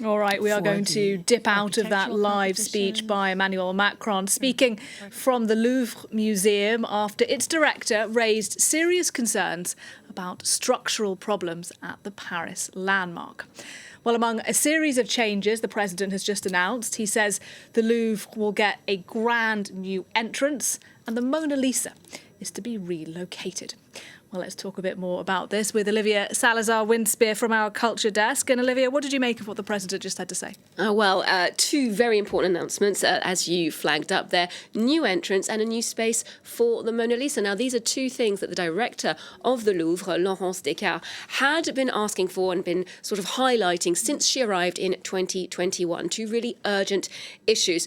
All right, we are going to dip out of that live speech by Emmanuel Macron, speaking from the Louvre Museum after its director raised serious concerns about structural problems at the Paris landmark. Well, among a series of changes the president has just announced, he says the Louvre will get a grand new entrance and the Mona Lisa is to be relocated. Well, let's talk a bit more about this with Olivia Salazar-Winspear from our Culture Desk. And Olivia, what did you make of what the President just had to say? Two very important announcements, as you flagged up there. New entrance and a new space for the Mona Lisa. Now, these are two things that the director of the Louvre, Laurence Descartes, had been asking for and been sort of highlighting since she arrived in 2021. Two really urgent issues,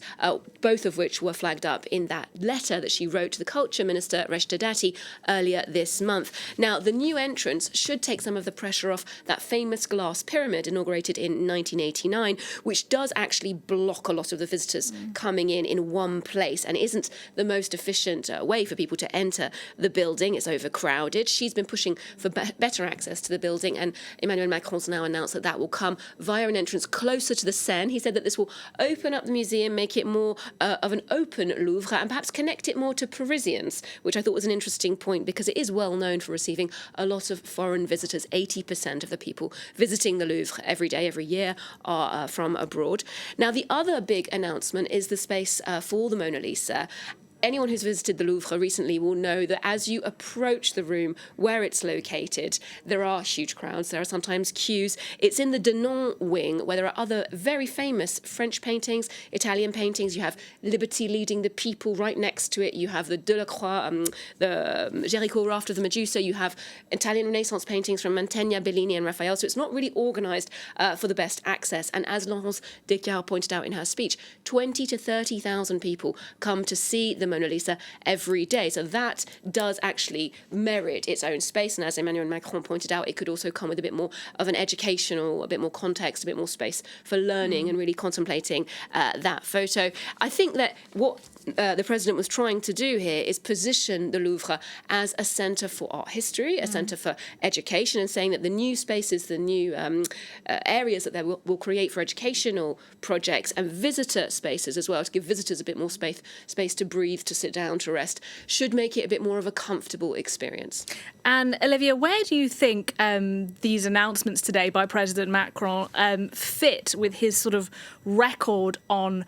both of which were flagged up in that letter that she wrote to the Culture Minister, Reshta Dati, earlier this month. Now, the new entrance should take some of the pressure off that famous glass pyramid inaugurated in 1989, which does actually block a lot of the visitors coming in one place and isn't the most efficient way for people to enter the building. It's overcrowded. She's been pushing for better access to the building, and Emmanuel Macron's now announced that will come via an entrance closer to the Seine. He said that this will open up the museum, make it more of an open Louvre, and perhaps connect it more to Parisians, which I thought was an interesting point because it is well known for receiving a lot of foreign visitors. 80% of the people visiting the Louvre every day, every year, are from abroad. Now, the other big announcement is the space for the Mona Lisa. Anyone who's visited the Louvre recently will know that as you approach the room where it's located, there are huge crowds. There are sometimes queues. It's in the Denon wing where there are other very famous French paintings, Italian paintings. You have Liberty leading the people right next to it. You have the Delacroix, the Jericho Raft of the Medusa. You have Italian Renaissance paintings from Mantegna, Bellini and Raphael. So it's not really organised for the best access. And as Laurence Descartes pointed out in her speech, 20 to 30,000 people come to see the Mona Lisa every day. So that does actually merit its own space. And as Emmanuel Macron pointed out, it could also come with a bit more of an educational, a bit more context, a bit more space for learning and really contemplating that photo. I think that what the president was trying to do here is position the Louvre as a centre for art history, a centre for education, and saying that the new spaces, the new areas that they will create for educational projects and visitor spaces as well, to give visitors a bit more space to breathe, to sit down, to rest, should make it a bit more of a comfortable experience. And Olivia, where do you think these announcements today by President Macron fit with his sort of record on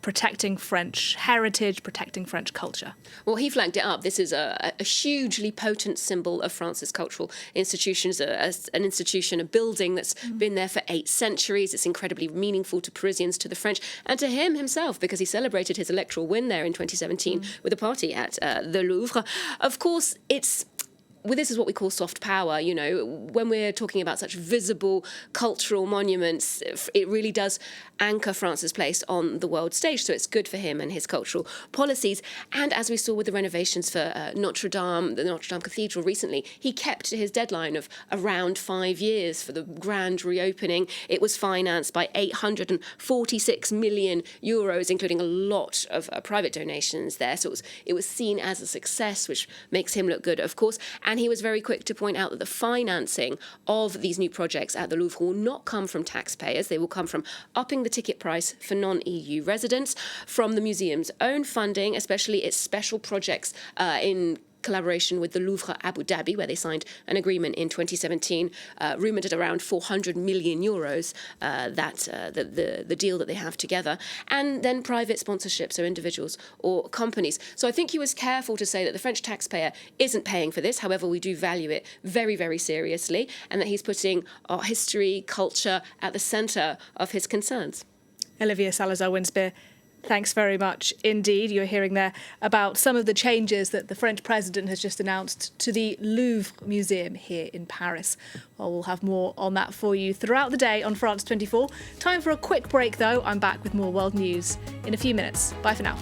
protecting French heritage, protecting French culture? Well, he flagged it up. This is a hugely potent symbol of France's cultural institutions, an institution, a building that's been there for 8 centuries. It's incredibly meaningful to Parisians, to the French, and to him himself, because he celebrated his electoral win there in 2017 with a party at the Louvre. Of course, this is what we call soft power. You know, when we're talking about such visible cultural monuments, it really does anchor France's place on the world stage. So it's good for him and his cultural policies. And as we saw with the renovations for Notre Dame, the Notre Dame Cathedral recently, he kept to his deadline of around 5 years for the grand reopening. It was financed by 846 million euros, including a lot of private donations there. So it was seen as a success, which makes him look good, of course. And he was very quick to point out that the financing of these new projects at the Louvre will not come from taxpayers. They will come from upping the ticket price for non-EU residents, from the museum's own funding, especially its special projects in collaboration with the Louvre Abu Dhabi, where they signed an agreement in 2017, rumoured at around 400 million euros, the deal that they have together, and then private sponsorship, so individuals or companies. So I think he was careful to say that the French taxpayer isn't paying for this. However, we do value it very, very seriously, and that he's putting art history, culture at the centre of his concerns. Olivia Salazar-Winspear, thanks very much indeed. You're hearing there about some of the changes that the French president has just announced to the Louvre Museum here in Paris. Well, we'll have more on that for you throughout the day on France 24. Time for a quick break, though. I'm back with more world news in a few minutes. Bye for now.